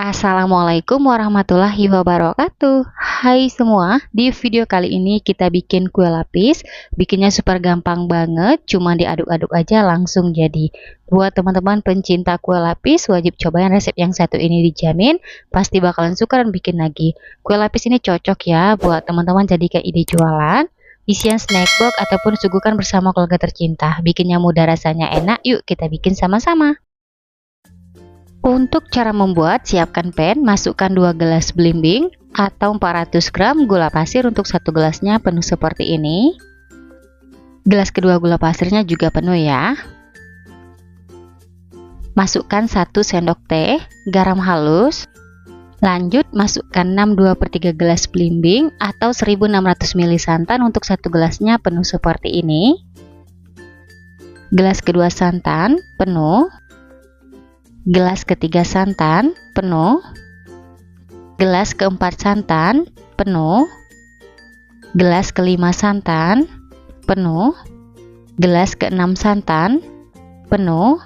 Assalamualaikum warahmatullahi wabarakatuh. Hai semua, di video kali ini kita bikin kue lapis. Bikinnya super gampang banget, cuma diaduk-aduk aja langsung jadi. Buat teman-teman pencinta kue lapis, wajib cobain resep yang satu ini, dijamin pasti bakalan suka dan bikin lagi. Kue lapis ini cocok ya buat teman-teman jadikan ide jualan, isian snack box ataupun suguhkan bersama keluarga tercinta. Bikinnya mudah, rasanya enak, yuk kita bikin sama-sama. Untuk cara membuat, siapkan pan, masukkan 2 gelas belimbing atau 400 gram gula pasir untuk 1 gelasnya penuh seperti ini. Gelas kedua gula pasirnya juga penuh ya. Masukkan 1 sendok teh garam halus. Lanjut masukkan 6/2/3 gelas belimbing atau 1600 ml santan untuk 1 gelasnya penuh seperti ini. Gelas kedua santan penuh. Gelas ketiga santan penuh, gelas keempat santan penuh, gelas kelima santan penuh, gelas keenam santan penuh,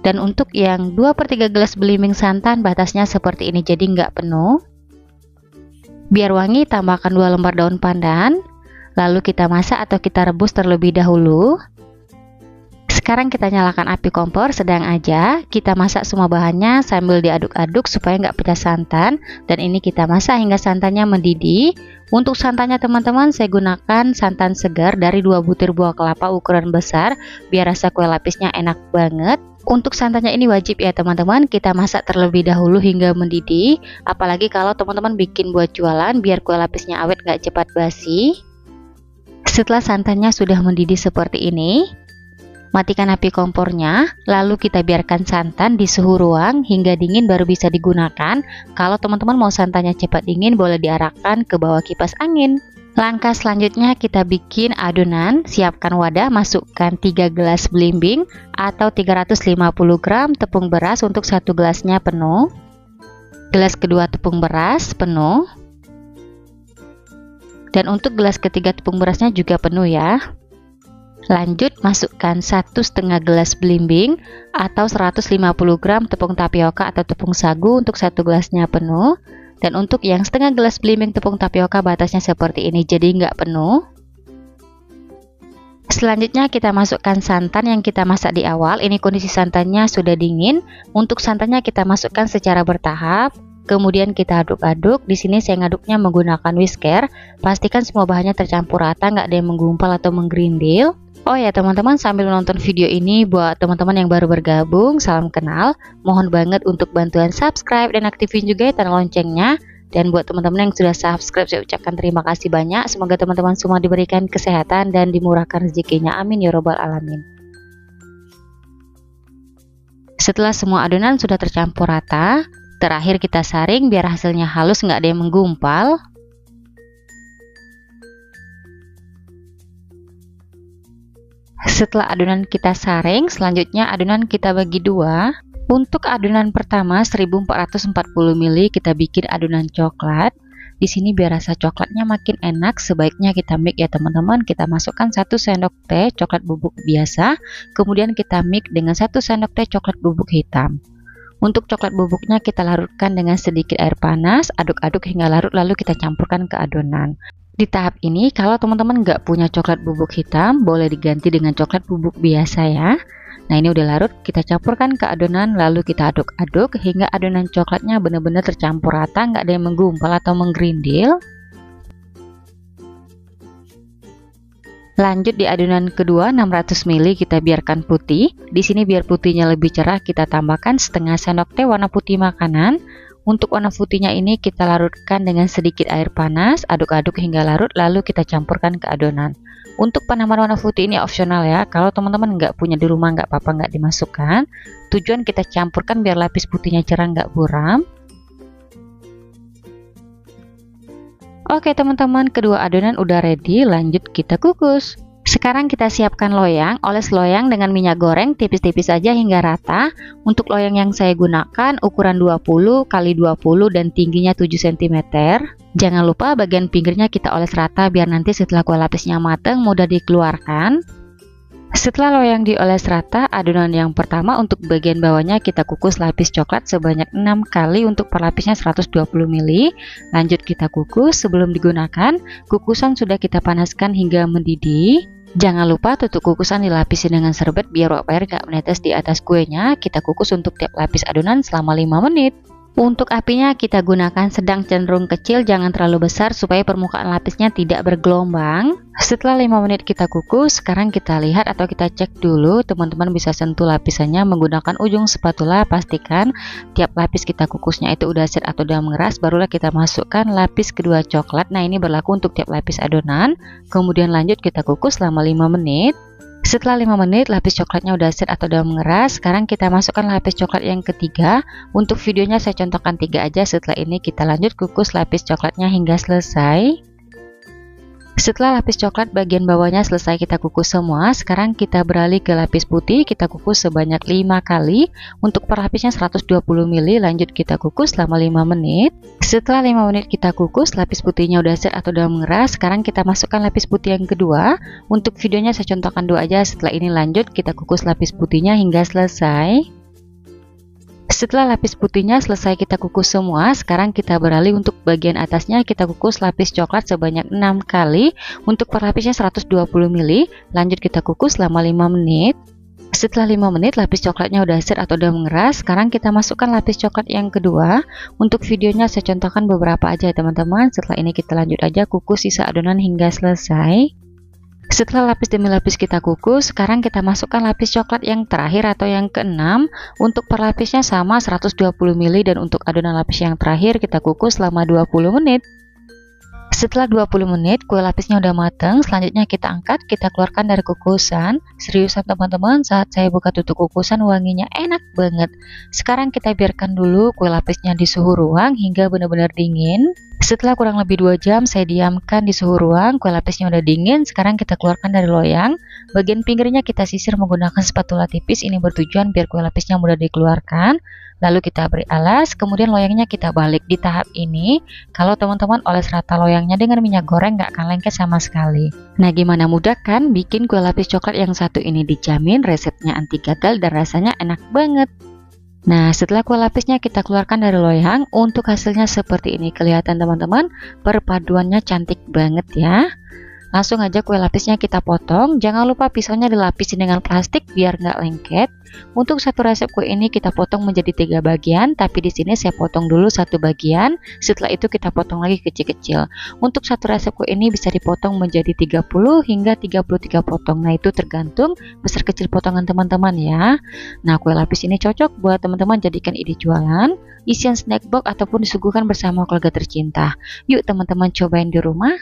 dan untuk yang 2/3 gelas belimbing santan batasnya seperti ini, jadi nggak penuh. Biar wangi, tambahkan 2 lembar daun pandan, lalu kita masak atau kita rebus terlebih dahulu. Sekarang kita nyalakan api kompor sedang aja, kita masak semua bahannya sambil diaduk-aduk supaya nggak pecah santan, dan ini kita masak hingga santannya mendidih. Untuk santannya teman-teman, saya gunakan santan segar dari 2 butir buah kelapa ukuran besar biar rasa kue lapisnya enak banget. Untuk santannya ini wajib ya teman-teman, kita masak terlebih dahulu hingga mendidih, apalagi kalau teman-teman bikin buat jualan biar kue lapisnya awet nggak cepat basi. Setelah santannya sudah mendidih seperti ini, matikan api kompornya, lalu kita biarkan santan di suhu ruang hingga dingin baru bisa digunakan. Kalau teman-teman mau santannya cepat dingin, boleh diarahkan ke bawah kipas angin. Langkah selanjutnya kita bikin adonan. Siapkan wadah, masukkan 3 gelas belimbing atau 350 gram tepung beras untuk 1 gelasnya penuh. Gelas kedua tepung beras penuh. Dan untuk gelas ketiga tepung berasnya juga penuh ya. Lanjut masukkan 1,5 gelas belimbing atau 150 gram tepung tapioka atau tepung sagu untuk 1 gelasnya penuh. Dan untuk yang setengah gelas belimbing tepung tapioka batasnya seperti ini, jadi nggak penuh. Selanjutnya kita masukkan santan yang kita masak di awal. Ini kondisi santannya sudah dingin. Untuk santannya kita masukkan secara bertahap. Kemudian kita aduk-aduk. Di sini saya ngaduknya menggunakan whisker. Pastikan semua bahannya tercampur rata, nggak ada yang menggumpal atau menggerindil. Oh ya teman-teman, sambil menonton video ini, buat teman-teman yang baru bergabung, salam kenal. Mohon banget untuk bantuan subscribe dan aktifin juga ya tanda loncengnya. Dan buat teman-teman yang sudah subscribe, saya ucapkan terima kasih banyak. Semoga teman-teman semua diberikan kesehatan dan dimurahkan rezekinya. Amin ya robbal alamin. Setelah semua adonan sudah tercampur rata, terakhir kita saring biar hasilnya halus, nggak ada yang menggumpal. Setelah adonan kita saring, selanjutnya adonan kita bagi dua. Untuk adonan pertama 1440 ml kita bikin adonan coklat. Di sini biar rasa coklatnya makin enak, sebaiknya kita mix ya teman-teman. Kita masukkan 1 sendok teh coklat bubuk biasa, kemudian kita mix dengan 1 sendok teh coklat bubuk hitam. Untuk coklat bubuknya kita larutkan dengan sedikit air panas, aduk-aduk hingga larut, lalu kita campurkan ke adonan. Di tahap ini, kalau teman-teman nggak punya coklat bubuk hitam, boleh diganti dengan coklat bubuk biasa ya. Nah ini udah larut, kita campurkan ke adonan, lalu kita aduk-aduk hingga adonan coklatnya benar-benar tercampur rata, nggak ada yang menggumpal atau menggerindil. Lanjut di adonan kedua 600 ml kita biarkan putih. Di sini biar putihnya lebih cerah, kita tambahkan setengah sendok teh warna putih makanan. Untuk warna putihnya ini kita larutkan dengan sedikit air panas, aduk-aduk hingga larut, lalu kita campurkan ke adonan. Untuk penambahan warna putih ini opsional ya, kalau teman-teman nggak punya di rumah nggak apa-apa, nggak dimasukkan. Tujuan kita campurkan biar lapis putihnya cerah, nggak buram. Oke teman-teman, kedua adonan udah ready, lanjut kita kukus. Sekarang kita siapkan loyang, oles loyang dengan minyak goreng tipis-tipis aja hingga rata. Untuk loyang yang saya gunakan ukuran 20 x 20 dan tingginya 7 cm. Jangan lupa bagian pinggirnya kita oles rata biar nanti setelah kue lapisnya mateng mudah dikeluarkan. Setelah loyang dioles rata, adonan yang pertama untuk bagian bawahnya kita kukus lapis coklat sebanyak 6 kali untuk per lapisnya 120 ml. Lanjut kita kukus. Sebelum digunakan, kukusan sudah kita panaskan hingga mendidih. Jangan lupa tutup kukusan dilapisi dengan serbet biar uap air gak menetes di atas kuenya. Kita kukus untuk tiap lapis adonan selama 5 menit. Untuk apinya kita gunakan sedang cenderung kecil, jangan terlalu besar supaya permukaan lapisnya tidak bergelombang. Setelah 5 menit kita kukus, sekarang kita lihat atau kita cek dulu, teman-teman bisa sentuh lapisannya menggunakan ujung spatula. Pastikan tiap lapis kita kukusnya itu udah set atau udah mengeras, barulah kita masukkan lapis kedua coklat. Nah, ini berlaku untuk tiap lapis adonan. Kemudian lanjut kita kukus selama 5 menit. Setelah 5 menit lapis coklatnya udah set atau udah mengeras, sekarang kita masukkan lapis coklat yang ketiga. Untuk videonya saya contohkan 3 aja. Setelah ini kita lanjut kukus lapis coklatnya hingga selesai. Setelah lapis coklat bagian bawahnya selesai kita kukus semua, sekarang kita beralih ke lapis putih. Kita kukus sebanyak 5 kali untuk per lapisnya 120 ml. Lanjut kita kukus selama 5 menit. Setelah 5 menit kita kukus, lapis putihnya udah set atau udah mengeras. Sekarang kita masukkan lapis putih yang kedua. Untuk videonya saya contohkan 2 aja. Setelah ini lanjut kita kukus lapis putihnya hingga selesai. Setelah lapis putihnya selesai kita kukus semua, sekarang kita beralih untuk bagian atasnya. Kita kukus lapis coklat sebanyak 6 kali untuk per lapisnya 120 ml. Lanjut kita kukus selama 5 menit. Setelah 5 menit lapis coklatnya udah set atau udah mengeras, sekarang kita masukkan lapis coklat yang kedua. Untuk videonya saya contohkan beberapa aja teman-teman. Setelah ini kita lanjut aja kukus sisa adonan hingga selesai. Setelah lapis demi lapis kita kukus, sekarang kita masukkan lapis coklat yang terakhir atau yang keenam. Untuk per lapisnya sama 120 ml dan untuk adonan lapis yang terakhir kita kukus selama 20 menit. Setelah 20 menit kue lapisnya udah matang, selanjutnya kita angkat, kita keluarkan dari kukusan. Seriusan teman-teman, saat saya buka tutup kukusan wanginya enak banget. Sekarang kita biarkan dulu kue lapisnya di suhu ruang hingga benar-benar dingin. Setelah kurang lebih 2 jam saya diamkan di suhu ruang, kue lapisnya udah dingin. Sekarang kita keluarkan dari loyang. Bagian pinggirnya kita sisir menggunakan spatula tipis, ini bertujuan biar kue lapisnya mudah dikeluarkan. Lalu kita beri alas, kemudian loyangnya kita balik. Di tahap ini, kalau teman-teman oles rata loyangnya dengan minyak goreng nggak akan lengket sama sekali. Nah, gimana mudah kan bikin kue lapis coklat yang satu ini? Dijamin resepnya anti gatal dan rasanya enak banget. Nah, setelah kue lapisnya kita keluarkan dari loyang, untuk hasilnya seperti ini. Kelihatan teman-teman, perpaduannya cantik banget ya. Langsung aja kue lapisnya kita potong. Jangan lupa pisaunya dilapisi dengan plastik biar nggak lengket. Untuk satu resep kue ini kita potong menjadi 3 bagian, tapi di sini saya potong dulu 1 bagian. Setelah itu kita potong lagi kecil-kecil. Untuk satu resep kue ini bisa dipotong menjadi 30 hingga 33 potong. Nah, itu tergantung besar kecil potongan teman-teman ya. Nah, kue lapis ini cocok buat teman-teman jadikan ide jualan, isian snack box ataupun disuguhkan bersama keluarga tercinta. Yuk teman-teman cobain di rumah.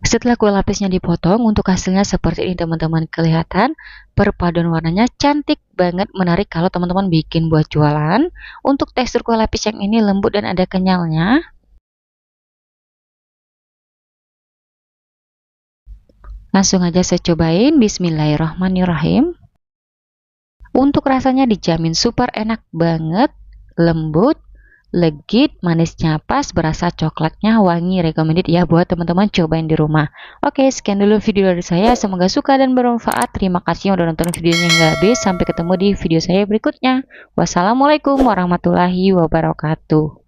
Setelah kue lapisnya dipotong, untuk hasilnya seperti ini teman-teman. Kelihatan perpaduan warnanya cantik banget, menarik kalau teman-teman bikin buat jualan. Untuk tekstur kue lapis yang ini lembut dan ada kenyalnya. Langsung aja saya cobain. Bismillahirrahmanirrahim. Untuk rasanya dijamin super enak banget, lembut, legit, manisnya pas, berasa coklatnya wangi. Recommended ya buat teman-teman cobain di rumah. Oke, sekian dulu video dari saya. Semoga suka dan bermanfaat. Terima kasih yang udah nonton videonya hingga habis. Sampai ketemu di video saya berikutnya. Wassalamualaikum warahmatullahi wabarakatuh.